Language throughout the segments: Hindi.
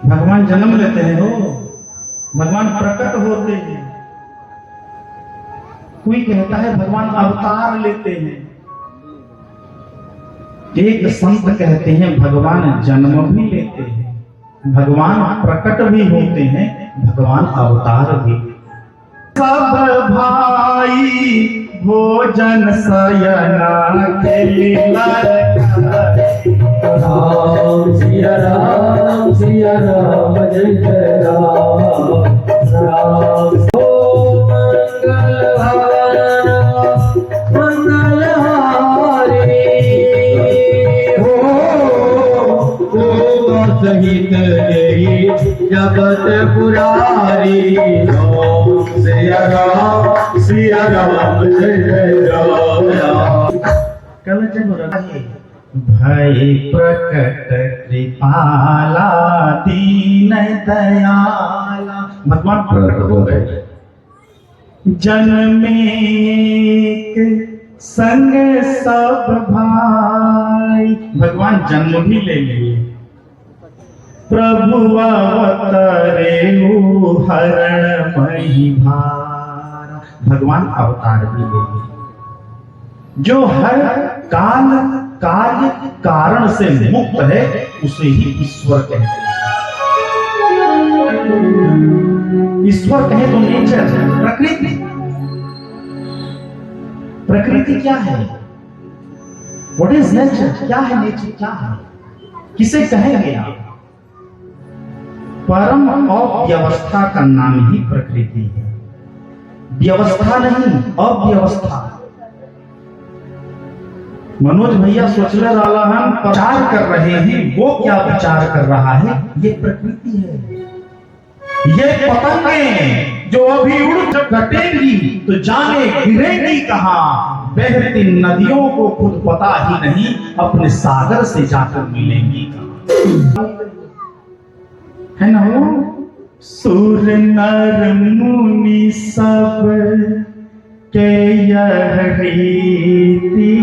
भगवान जन्म लेते हैं हो, भगवान प्रकट होते हैं। कोई कहता है भगवान अवतार लेते हैं। एक संत कहते हैं भगवान जन्म भी लेते हैं, भगवान प्रकट भी होते हैं, भगवान अवतार भी। सब भाई भोजन सयना के लीला राम सिया राम सिया राम जय जय राम राम ओ मंगलहारी हो सहित जगत पुरारी राम सिया राम जय जय राम कल भय प्रकट कृपाला दीन दयाला। भगवान प्रकट हो गए। जन्मे संग सब भाई, भगवान जन्म भी ले लिए। प्रभु अवतरे हरण मही भारा, भगवान अवतार भी ले लिए। जो हर काल कार्य कारण से मुक्त है उसे ही ईश्वर कहते हैं। ईश्वर कहे तो नेचर, प्रकृति। प्रकृति क्या है? What is nature? क्या है नेचर? क्या है? किसे कहेंगे आप? परम अव्यवस्था का नाम ही प्रकृति है। व्यवस्था नहीं, अव्यवस्था। मनोज भैया सोचने वाला हम प्रचार कर रहे हैं, वो क्या विचार कर रहा है? ये प्रकृति है। ये पतंगें जो अभी उड़ कटेंगी तो जाने गिरेंगी कहां। बहती नदियों को खुद पता ही नहीं अपने सागर से जाकर मिलेंगी कहां। है ना वो? सुर नर मुनि सब के यह रीति,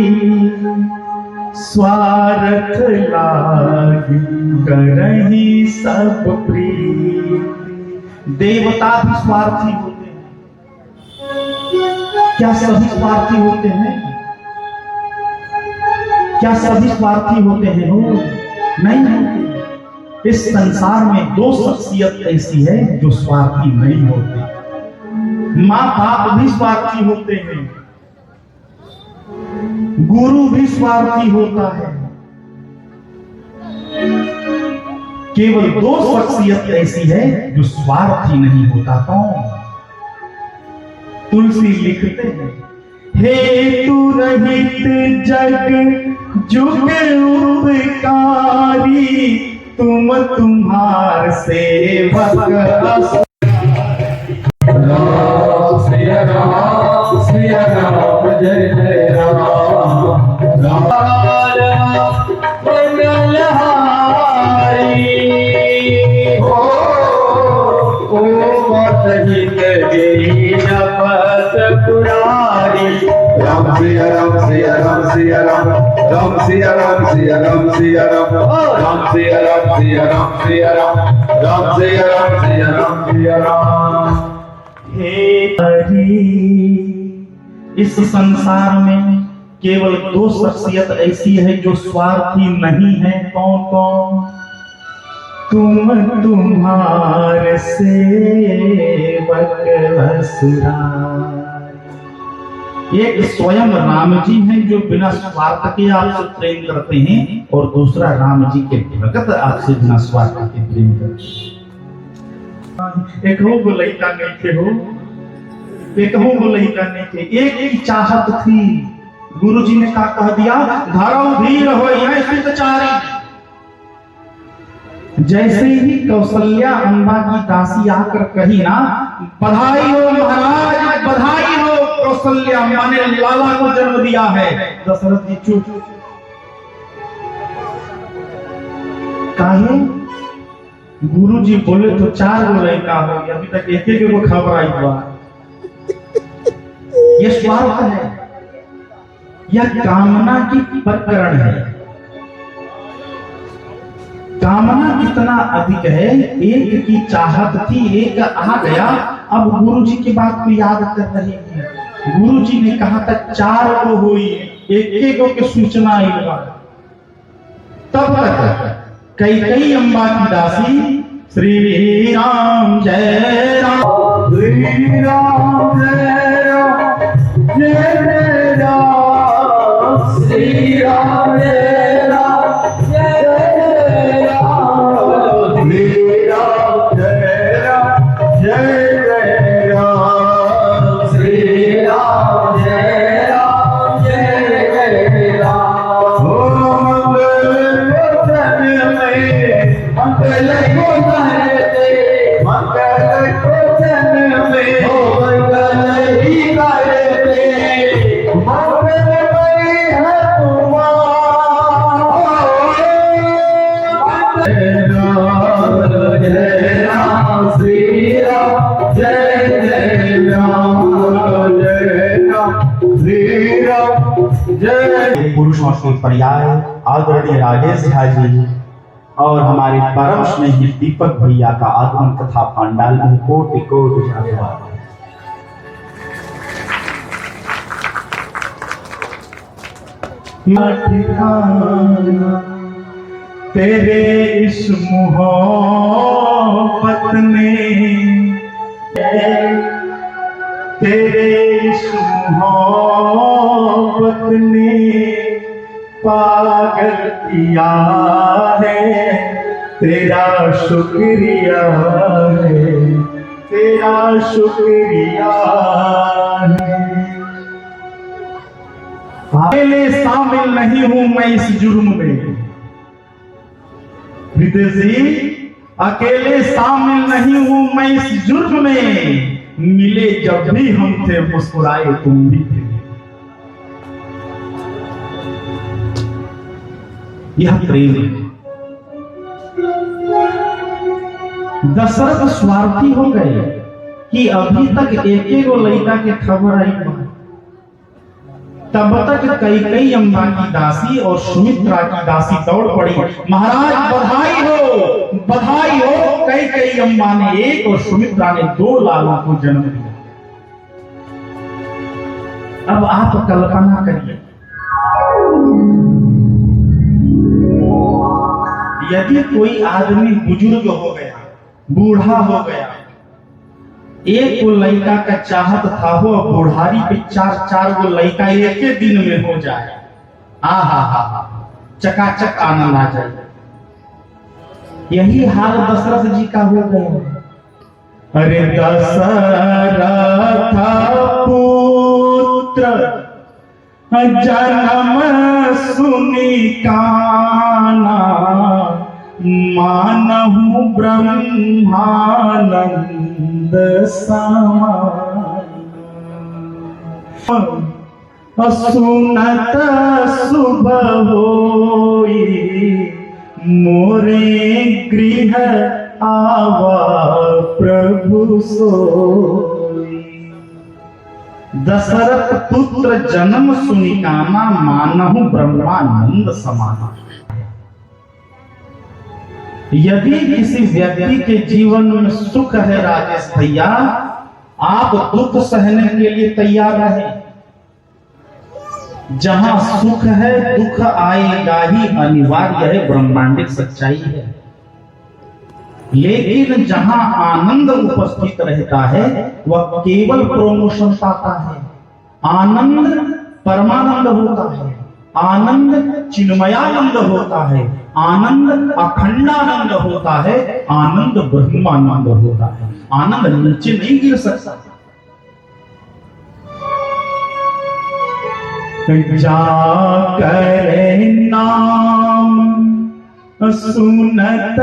स्वार्थ लागी करही सब प्रीति। देवता भी स्वार्थी होते हैं। क्या सभी स्वार्थी होते हैं? क्या सभी स्वार्थी होते हैं? हो नहीं होते। इस संसार में दो शख्सियत ऐसी है जो स्वार्थी नहीं होते। माँ बाप भी स्वार्थी होते हैं, गुरु भी स्वार्थी होता है। केवल दो शख्सियत ऐसी है जो स्वार्थी नहीं होता। कौन? तुलसी लिखते हैं, हेतु रहित जग जुग उपकारी, तुम तुम्हार सेवक असुर। राम सिया राम जय जय राम राम मंगलहारी हो सहित जपत पुरारी। राम सिया राम सिया राम सिया राम राम सिया राम सिया राम सिया राम राम सिया राम सिया राम सिया राम राम सिया राम सिया राम सिया राम। हे हरि, इस संसार में केवल दो शख्सियत ऐसी है जो स्वार्थी नहीं है। कौन कौन? तुम तुम्हारे सेवक असुरारी। एक स्वयं राम जी हैं जो बिना स्वार्थ के आपसे प्रेम करते हैं, और दूसरा राम जी के भगत आपसे बिना स्वार्थ के प्रेम करते हैं। एक हो वो लड़का नहीं थे हो, एक हो वो लड़का नहीं थे। एक ही चाहत थी। गुरुजी ने क्या कह दिया? धर्म धीर हो यह सुतचारी। जैसे ही कौशल्या अम्बा की दासी आकर कही ना, बधाई हो महाराज, बधाई हो, कौशल्या अम्बा ने लाला को जन्म दिया है। दशरथ जी चुप। काहे? गुरु जी बोले तो 4 गो लड़का हो गया, अभी तक एक को खबर आई हुआ। ये स्वार्थ है, यह कामना की प्रकरण है। कामना कितना अधिक है, एक की चाहत थी, एक आ गया। अब गुरु जी की बात को याद कर रहे हैं। गुरु जी ने कहा था 4 को हुई, एक को के सूचना आई। तब तक कई अम्बा की दासी श्री राम जय राम, श्री राम जय राम जय राम, श्री राम जय राम जय राम, श्री राम जय राम जय राम, श्री राम जय राम जय राम। मंगल को करते, मंगल को जन में हो, मंगल ही करते, मंगल में है जय राम, श्री राम जय राम, जय राम, श्री राम जय। पुरुषों से पर्याय आदरणीय राजेश झा जी और हमारे परम स्नेही दीपक भैया का आगमन तथा पांडाल में कोटि कोटि धन्यवाद। तेरे इस मोहब्बत ने, तेरे इस मोहब्बत ने पागल किया है, तेरा शुक्रिया है, तेरा शुक्रिया है। अकेले शामिल नहीं हूं मैं इस जुर्म में, रितेश जी अकेले शामिल नहीं हूं मैं इस जुर्म में, मिले जब भी हम थे मुस्कुराए तुम भी थे। यह प्रेम है। दशरथ स्वार्थी हो गए कि अभी तक एक लड़का के खबर आई। तब तक कई अम्बा की दासी और सुमित्रा की दासी दौड़ पड़ी, महाराज बधाई हो। कई अम्बा ने 1 और सुमित्रा ने 2 लालों को जन्म दिया। अब आप कल्पना करिए, यदि कोई आदमी बुजुर्ग हो गया, बूढ़ा हो गया, एक को लड़का का चाहत था हो, बुढ़ारी पे 4 गो लड़का एक दिन में हो जाए, आहा चकाचक आनंद आ जाए। यही हाल दशरथ जी का हो गया। अरे दशरथ पुत्र जन्म सुनी काना, मानहु ब्रह्मानंद समान, सुनत शुभ होई मोरे गृह आवा प्रभु सोई। दशरथ पुत्र जन्म सुनी काना, मानहु ब्रह्मानंद समाना। यदि किसी व्यक्ति के जीवन में सुख है राजेश भैया, आप दुख सहने के लिए तैयार रहें। जहां सुख है दुख आएगा ही, अनिवार्य है, ब्रह्मांडिक सच्चाई है। लेकिन जहां आनंद उपस्थित रहता है वह केवल प्रमोशन पाता है। आनंद परमानंद होता है, आनंद चिन्मयानंद होता है, आनंद अखंडानंद होता है, आनंद ब्रह्मानंद होता है। आनंद नीचे नहीं गिर सकता। जाकर नाम सुनत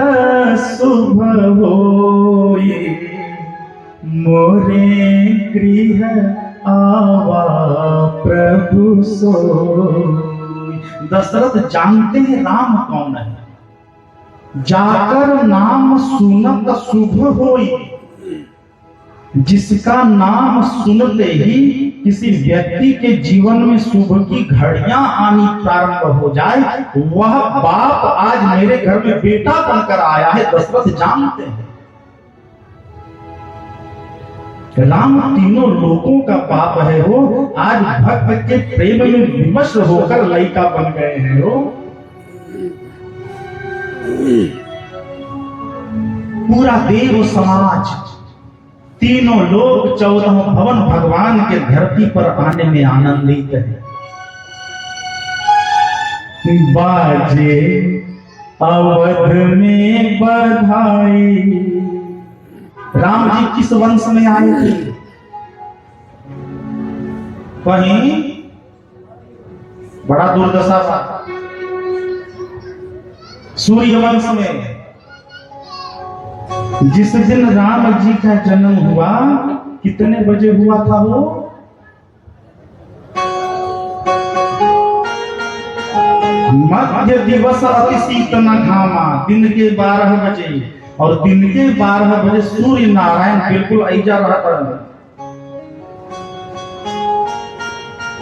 शुभ होए, मोरे गृह आवा प्रभु सोई। दशरथ जानते हैं राम कौन है। जाकर नाम सुनत शुभ होई, जिसका नाम सुनते ही किसी व्यक्ति के जीवन में शुभ की घड़ियां आनी प्रारंभ हो जाए, वह बाप आज मेरे घर में बेटा बनकर आया है, दशरथ जानते हैं। राम तीनों लोगों का बाप है वो, आज भक्त के प्रेम में विवश होकर लड़का बन गए हैं वो। पूरा देव समाज, तीनों लोग, 14 भवन भगवान के धरती पर आने में आनंदित है। बाजे अवध में बधाई। राम जी किस वंश में आए थे? कहीं बड़ा दुर्दशा था, सूर्य वंश में। जिस दिन राम जी का जन्म हुआ, कितने बजे हुआ था वो? मध्य दिवस अति शीत न घामा, दिन के 12 बजे, और दिन के 12 बजे सूर्य नारायण बिल्कुल ऐजा रहता।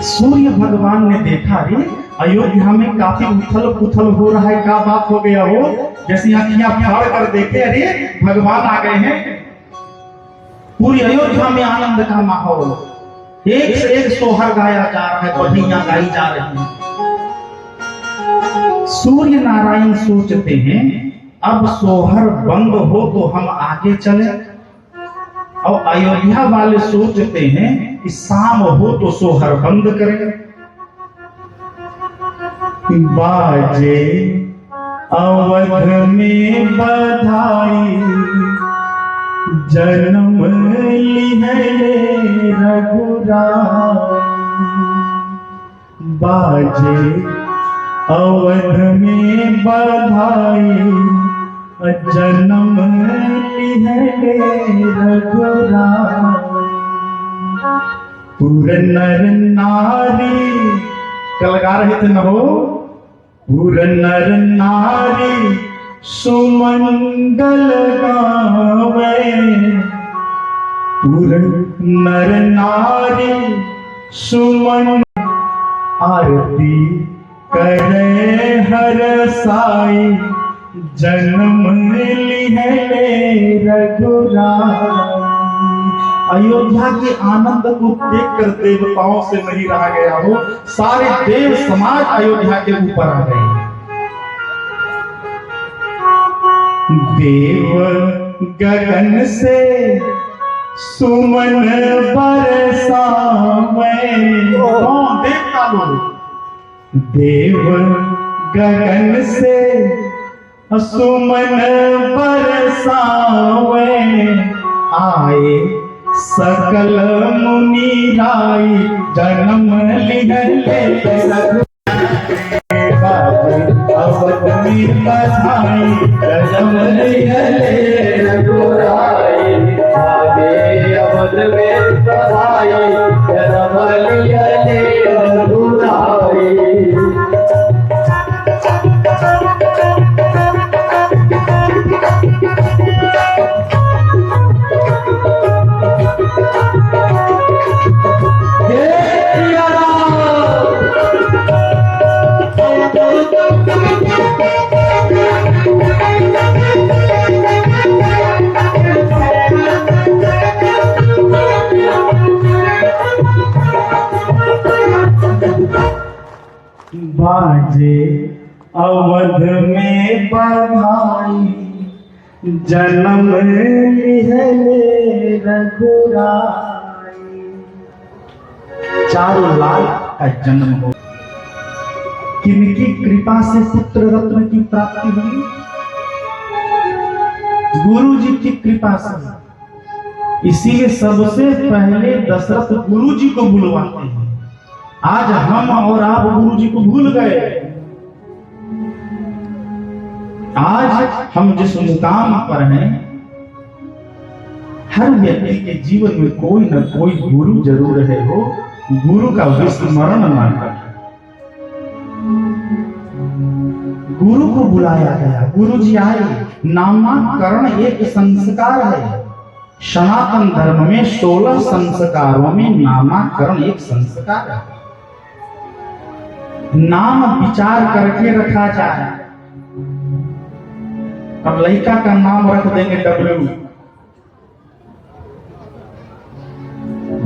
सूर्य भगवान ने देखा, रे अयोध्या में काफी उथल पुथल हो रहा है, क्या बात हो गया हो? जैसे आंखियां फाड़ कर देखे, अरे भगवान आ गए हैं। पूरी अयोध्या में आनंद का माहौल, एक से एक सोहर गाया जा रहा है, बधाइयां गाई जा रही हैं। सूर्य नारायण सोचते हैं अब सोहर बंद हो तो हम आगे चले, और अयोध्या वाले सोचते हैं कि शाम हो तो सोहर बंद करें। बाजे अवध में बधाई, जन्म लिहले रघुराई। बाजे अवध में बधाई, जन्म लिहले रघुराई। पूरे नर नारी, कल गा रहे थे न हो, पूरे नर नारी सुमंगल गावे। पूरे नर नारी सुमंगल, आरती करे हर साई, जन्म लिहले रघुराई। अयोध्या के आनंद को देखकर देवताओं से नहीं रहा गया हो, सारे देव समाज अयोध्या के ऊपर आ गए। देव गगन से सुमन बरसावे। कौन देवता लोग? देव गगन से सुमन बरसावे। आए सकल मुनि राई, जन्म लिहले अवध में बधाई, जन्म लिहले रघुराई। आगे अवध में बधाई, जन्म लिहले रघुराई। बाजे अवध में बधाई, जन्म लिहले रघुराई। चारों लाल का जन्म हो, किनकी कृपा से पुत्र रत्न की प्राप्ति हुई? गुरु जी की कृपा से। इसीलिए सबसे पहले दशरथ गुरु जी को बुलवाते हैं। आज हम और आप गुरु जी को भूल गए। आज हम जिस मुकाम पर हैं, हर व्यक्ति के जीवन में कोई न कोई गुरु जरूर है। हो गुरु का विस्मरण न करें। गुरु को बुलाया गया, गुरु जी आए। नामकरण एक संस्कार है। सनातन धर्म में 16 संस्कारों में नामकरण एक संस्कार है। नाम विचार करके रखा जाए। अब लड़का का नाम रख देंगे डब्ल्यू,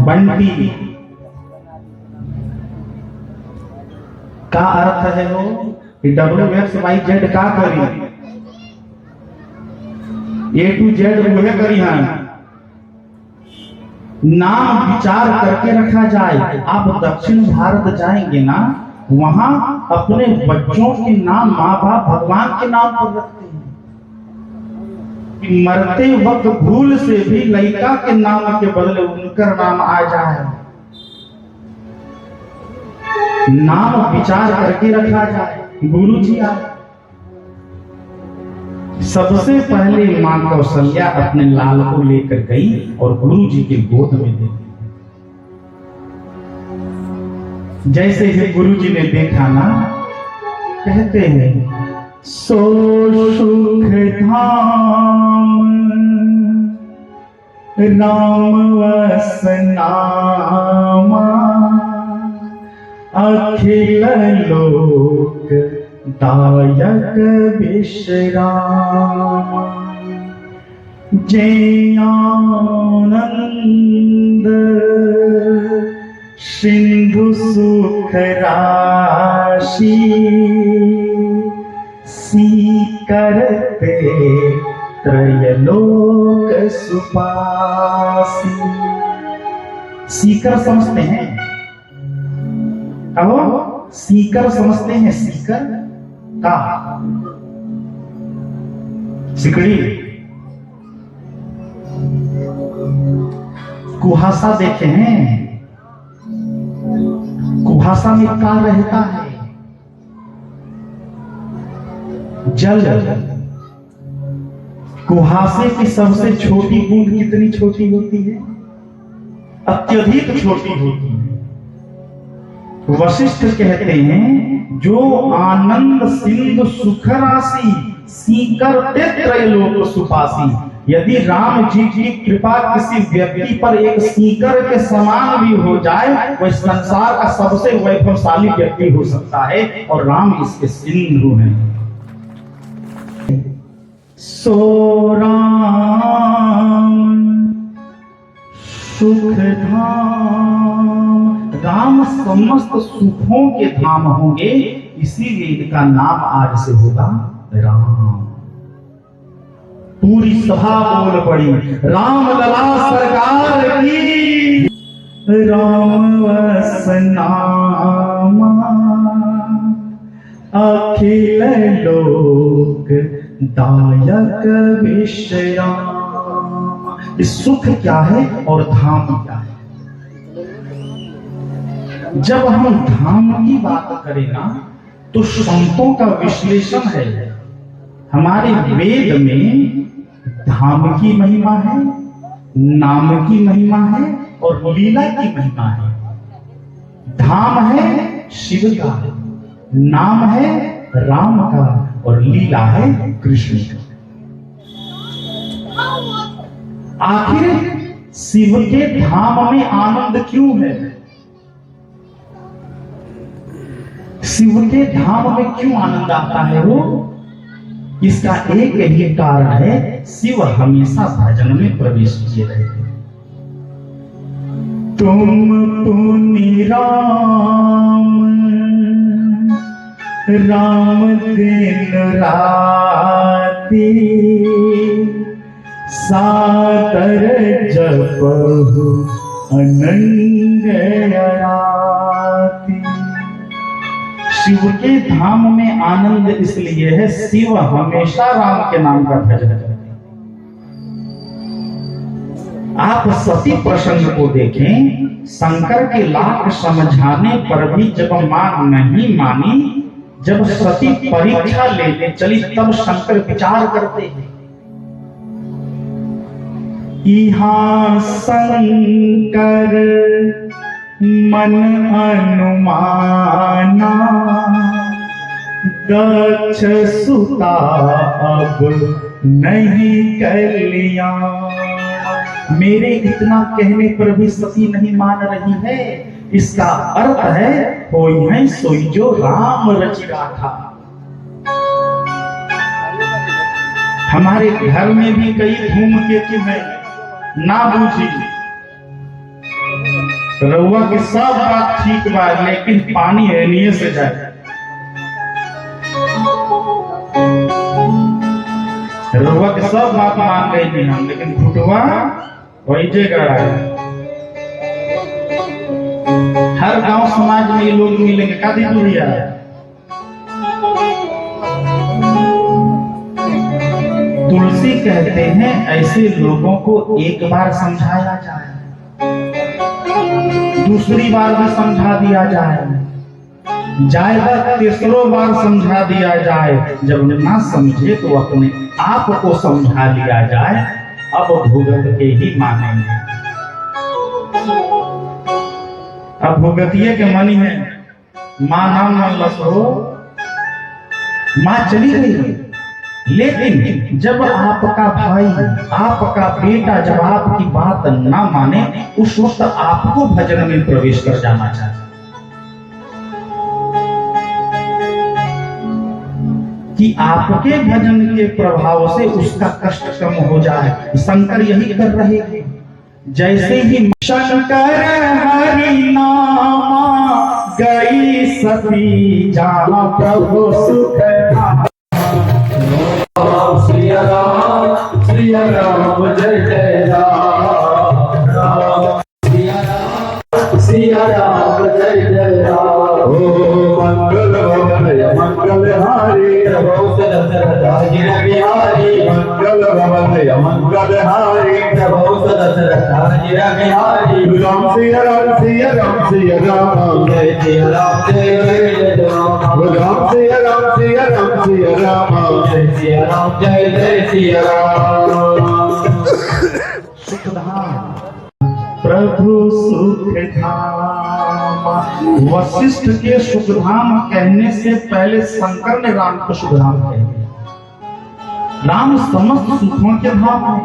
बंटी, का अर्थ है वो WXYZ का करी, A to Z वह करी है। नाम विचार करके रखा जाए। आप दक्षिण भारत जाएंगे ना, वहां अपने बच्चों के नाम माँ बाप भगवान के नाम पर रखते हैं कि मरते वक्त भूल से भी लड़का के नाम के बदले उनका नाम आ जाए। नाम विचार करके रखा जाए। गुरु जी आए, सबसे पहले मां कौशल्या अपने लाल को लेकर गई और गुरु जी के गोद में दे दी। जैसे ही गुरु जी ने देखा ना, कहते हैं सो सुख धाम राम वसनामा अखिल लोक दायक विश्राम जय आनंद सिंधु सुख राशि सीकरते त्रयलोक सुपासी। सीकर समझते हैं? कहो, सीकर समझते हैं? सीकर का सिकड़ी, कुहासा देखे हैं? कुहासा में क्या रहता है? जल। कुहासे की सबसे छोटी बूंद कितनी छोटी होती है? अत्यधिक छोटी होती है। वशिष्ठ कहते हैं जो आनंद सिंधु सुख राशि सीकर त्रयलोक सुपासी। यदि राम जी की कृपा किसी व्यक्ति पर एक सीकर के समान भी हो जाए, वह संसार का सबसे वैभवशाली व्यक्ति हो सकता है, और राम इसके सिंधु हैं। सो राम सुख धाम, राम समस्त सुखों के धाम होंगे, इसीलिए इनका नाम आज से होगा राम। पूरी सभा बोल पड़ी राम लला सरकार की। राम वसनामा अखिल लोक दायक विश्राम। इस सुख क्या है और धाम क्या है? जब हम धाम की बात करें ना, तो संतों का विश्लेषण है। हमारे वेद में धाम की महिमा है, नाम की महिमा है और लीला की महिमा है। धाम है शिव का, नाम है राम का और लीला है कृष्ण का। आखिर शिव के धाम में आनंद क्यों है? शिव के धाम में क्यों आनंद आता है? वो इसका एक ही कारण है, शिव हमेशा भजन में प्रवेश किए रहते। तुम पुनि राम राम दिन राती साकर जपहु अनंग राती। शिव के धाम में आनंद इसलिए है, शिव हमेशा राम के नाम का भजन करते हैं। आप सती प्रसंग को देखें, शंकर के लाख समझाने पर भी जब मां नहीं मानी, जब सती परीक्षा लेने चली, तब शंकर विचार करते हैं। यहाँ शंकर मन अनुमाना दक्ष सुता अब नहीं कल्याण। मेरे इतना कहने पर भी सती नहीं मान रही है, इसका अर्थ है कोई है सोई जो राम रच रहा था। हमारे घर में भी कई धूमकेतु हैं, ना बूझी रउआ के सब बात ठीक बा, लेकिन पानी एनिए से जाए। रउआ के सब बात मान गई थी हम, लेकिन फुटवा वही जगह है। हर गांव समाज में ये लोग मिलेंगे, का दी दुनिया तुलसी कहते हैं ऐसे लोगों को एक बार समझाया जाए, दूसरी बार भी समझा दिया जाए, जाएगा तीसरों बार समझा दिया जाए। जब ना समझे तो अपने आप को समझा लिया जाए। अब भुगत के ही मानेंगे। अब भुगतिये के मनी है, माँ नाम लस हो, माँ चली गई, लेकिन जब आपका भाई, आपका बेटा जब आपकी बात ना माने, उस वक्त आपको भजन में प्रवेश कर जाना चाहिए कि आपके भजन के प्रभाव से उसका कष्ट कम हो जाए। शंकर यही कर रहे हैं। जैसे ही शंकर हरि नामा गई सती जहाँ प्रभु सुख सिया राम जय जय राम, सिया राम जय जय राम। ओ मंगल हारी प्रभु दशरथ बिहारी, मंगल हारी प्रभु दशरथ बिहारी। राम सिया राम सिया राम सिया राम जय सिया राम जय जय राम। राम सिया राम सिया राम सिया राम जय सिया राम जय जय सिया राम। सुखधाम प्रभु सुखधाम। वशिष्ठ के सुखधाम कहने से पहले शंकर ने राम को सुखधाम कह दिया। राम समस्त सुखों के धाम है।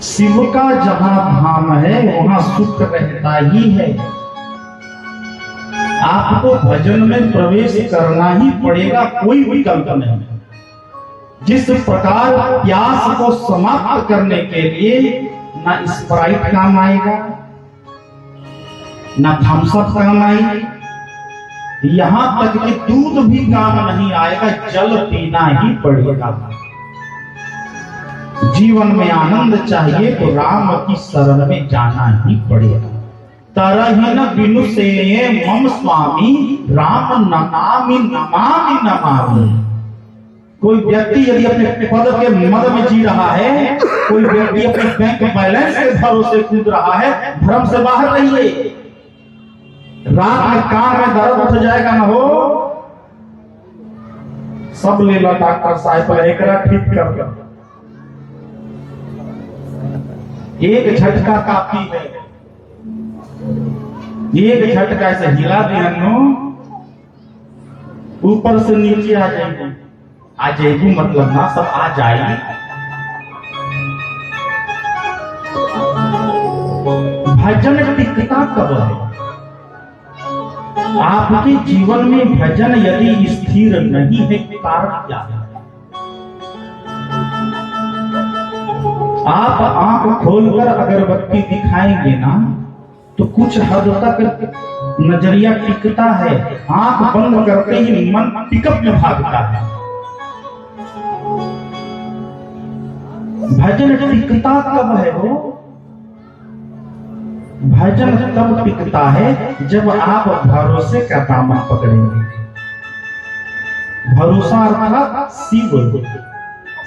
शिव का जहां धाम है वहां सुख रहता ही है। आपको भजन में प्रवेश करना ही पड़ेगा, कोई विकल्प नहीं। जिस प्रकार प्यास को समाप्त करने के लिए ना स्प्राइट काम आएगा, ना थम्स अप काम आएगी, यहां तक कि दूध भी काम नहीं आएगा, जल पीना ही पड़ेगा। जीवन में आनंद चाहिए तो राम की शरण में जाना ही पड़ेगा। तरहिन बिनु से मम स्वामी राम नमामि नमामि नमामि। कोई व्यक्ति यदि अपने पद के मद में जी रहा है, कोई व्यक्ति अपने बैंक बैलेंस के भरोसे कूद रहा है, भ्रम से बाहर रहिए। रात में कान में दर्द उठ जाएगा ना हो, सब ले लो डॉक्टर साहब एकरा ठीक कर। एक झटका काफी है, एक झटका से हिला दिया, ऊपर से नीचे आ जाएंगे। आ जाएगी मतलब ना सब आ जाएगी। भजन टिकता कब है? आपके जीवन में भजन यदि स्थिर नहीं है, कारण क्या है? आप आंख खोलकर अगरबत्ती दिखाएंगे ना तो कुछ हद तक नजरिया टिकता है, आंख बंद करते ही मन पिकअप में भागता है। भजन टिकता कब है? वो भजन तब टिकता है जब आप भरोसे का दामन पकड़ेंगे। भरोसा अर्थात शिव,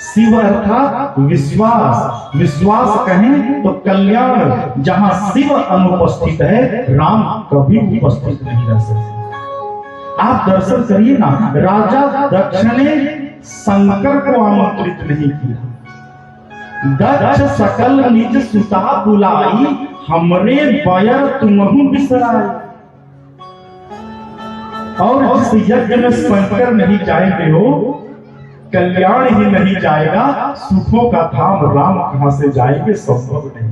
शिव अर्थात विश्वास, विश्वास कहें तो कल्याण। जहां शिव अनुपस्थित है, राम कभी उपस्थित नहीं रह सकते। आप दर्शन करिए ना, राजा दक्ष ने शंकर को आमंत्रित नहीं किया। दक्ष सकल निज सुता बुलाई, हमरे बयर तुमहु बिसराई। और जिस यज्ञ में शंकर नहीं जाएंगे हो, कल्याण ही नहीं जाएगा, सुखों का धाम राम कहां से जाएंगे, संभव नहीं।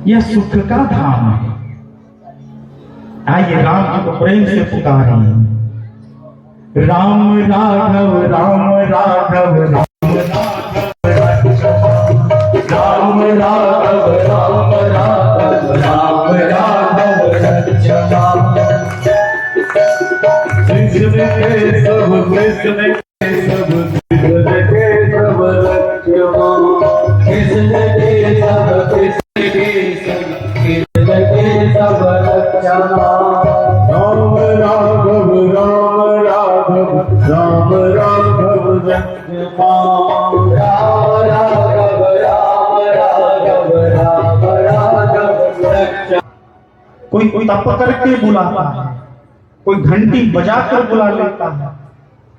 यह सुख का धाम है। आइए राम जी को प्रेम से पुकारें। राम राघव राम राघव राम राम राघव राम राघव राम राघव रक्षमा। कृष्ण के सब कृष्ण के सब कृष्ण के सब रक्षमा। कृष्ण के सब कृष्ण के सब कृष्ण के सब रक्षमा। राम राघव राम राघव राम राघव रक्षमा। राम राघव राम राघव राम राघव रक्षमा। कोई तप करके बुलाता है, कोई घंटी बजाकर बुला लेता है,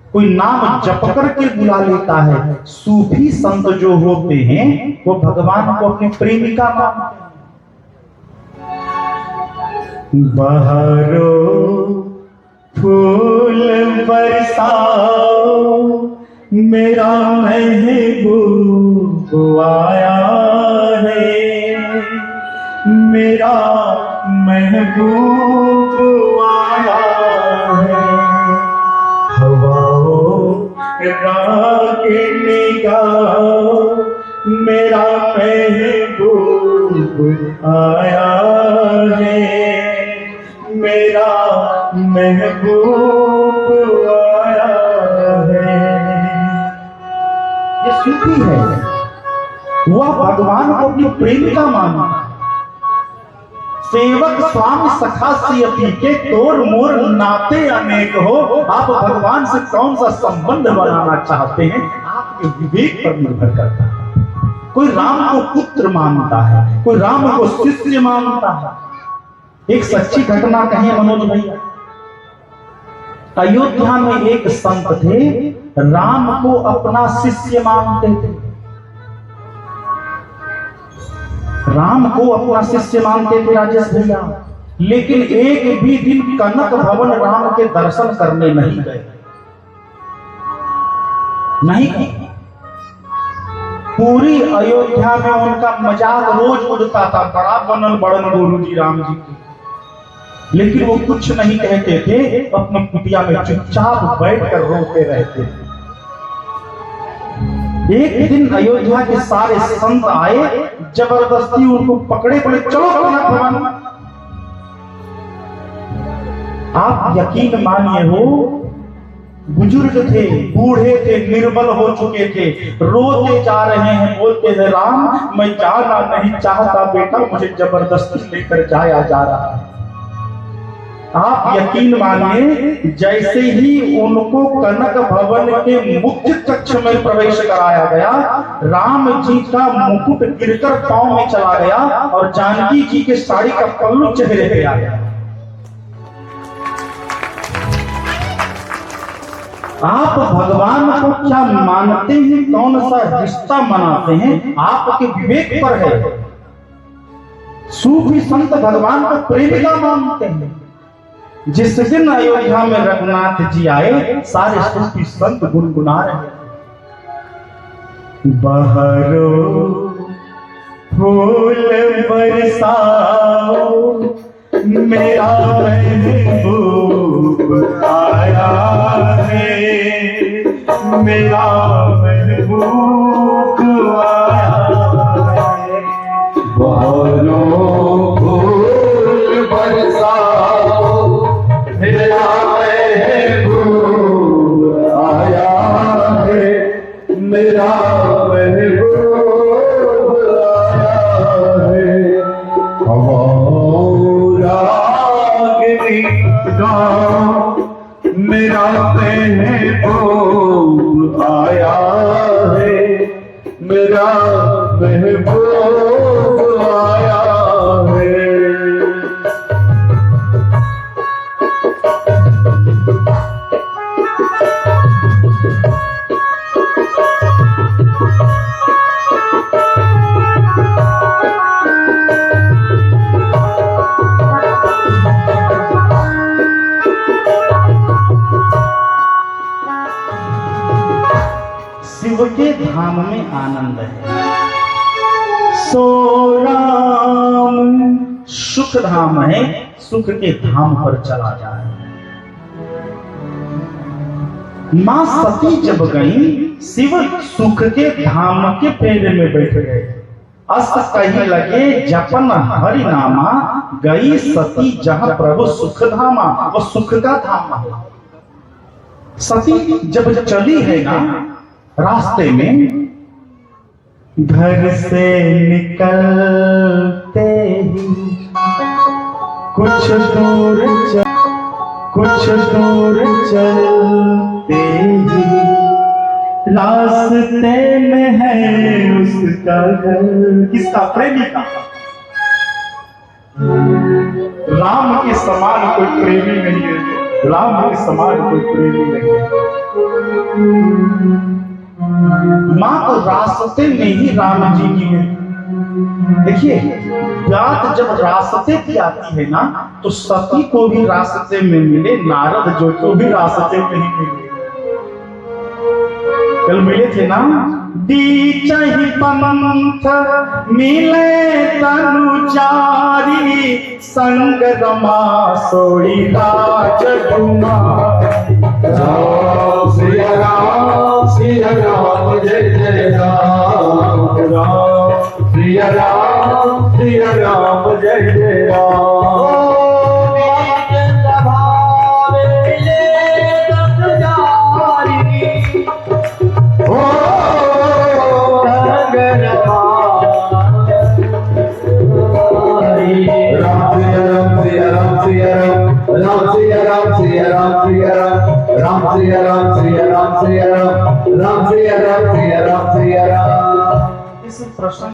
कोई नाम जप करके बुला लेता है। सूफी संत जो होते हैं वो भगवान को अपनी प्रेमिका मानते हैं। बहारो फूल बरसाओ, मेरा महबूब आया है, मेरा महबूब आया है। हवाओं रागिनी गाओ, मेरा महबूब आया है, मेरा महबूब आया है। ये सूफी है, वह भगवान को अपनी प्रेमिका माना। सेवक स्वामी सखा सियति के तोर मोर नाते अनेक हो। आप भगवान से कौन सा संबंध बनाना चाहते हैं, आपके विवेक पर निर्भर करता है। कोई राम को पुत्र मानता है, कोई राम को शिष्य मानता है। एक सच्ची घटना कहें मनोज भैया। अयोध्या में एक संत थे, राम को अपना शिष्य मानते थे, राम को अपना शिष्य मानते थे राजेश भैया। लेकिन एक भी दिन कनक भवन राम के दर्शन करने नहीं गए, नहीं। पूरी अयोध्या में उनका मजाक रोज उड़ता था, बड़ा बनल बड़न गुरु जी राम जी की। लेकिन वो कुछ नहीं कहते थे, अपनी कुटिया में चुपचाप बैठकर रोते रहते थे। एक दिन अयोध्या के सारे संत आए, जबरदस्ती उनको पकड़े, बोले चलो कनक भवन। आप यकीन मानिए, वो बुजुर्ग थे, बूढ़े थे, निर्बल हो चुके थे, रोते जा रहे हैं, बोलते हैं राम मैं जाना नहीं चाहता बेटा, मुझे जबरदस्ती लेकर जाया जा रहा है। आप यकीन मानिए, जैसे ही उनको कनक भवन के मुख्य कक्ष में प्रवेश कराया गया, राम जी का मुकुट गिरकर पांव में चला गया और जानकी जी के साड़ी का पल्लू चेहरे पे आ गया। आप भगवान को क्या मानते हैं, कौन सा रिश्ता मनाते हैं, आपके विवेक पर है। सूफी संत भगवान को प्रेमिका मानते हैं। जिस दिन अयोध्या में रघुनाथ जी आए, सारे सूफी संत गुनगुना रहे। बहारो फूल बरसाओ, मेरा महबूब आया है, मेरा महबूब आया है। बहारो फूल बरसाओ, मेरा महबूब आया है, मेरा महबूब आया है। हवाओं रागिनी गाओ, मेरा महबूब आया है, मेरा महबूब आया है। शिव के धाम में आनंद है। सो राम सुख धाम है, सुख के धाम पर चला जाए। मां सती जब गई, शिव सुख के धाम के पेड़ में बैठ गए। अस कही लगे जपन हरि नामा, गई सती जहां प्रभु सुख धामा। वो सुख का धाम है। सती जब चली है ना, रास्ते में घर से निकलते ही कुछ दूर चलते ही रास्ते में है उसका घर। किसका? प्रेमी का। राम के समान कोई प्रेमी नहीं है, राम के समान कोई प्रेमी नहीं है। मां तो रास्ते में ही राम जी की है। देखिए, बात जब रास्ते की आती है ना, तो सती को भी रास्ते में मिले, नारद जो को भी रास्ते में ही मिले। कल मिले थे ना, बीच ही पंथ मिले तनुचारी, संग रमा सोई राजकुमारी। राम सिया राम जय जय राम, राम सिया राम जय जय राम। राम सिया राम। इस प्रश्न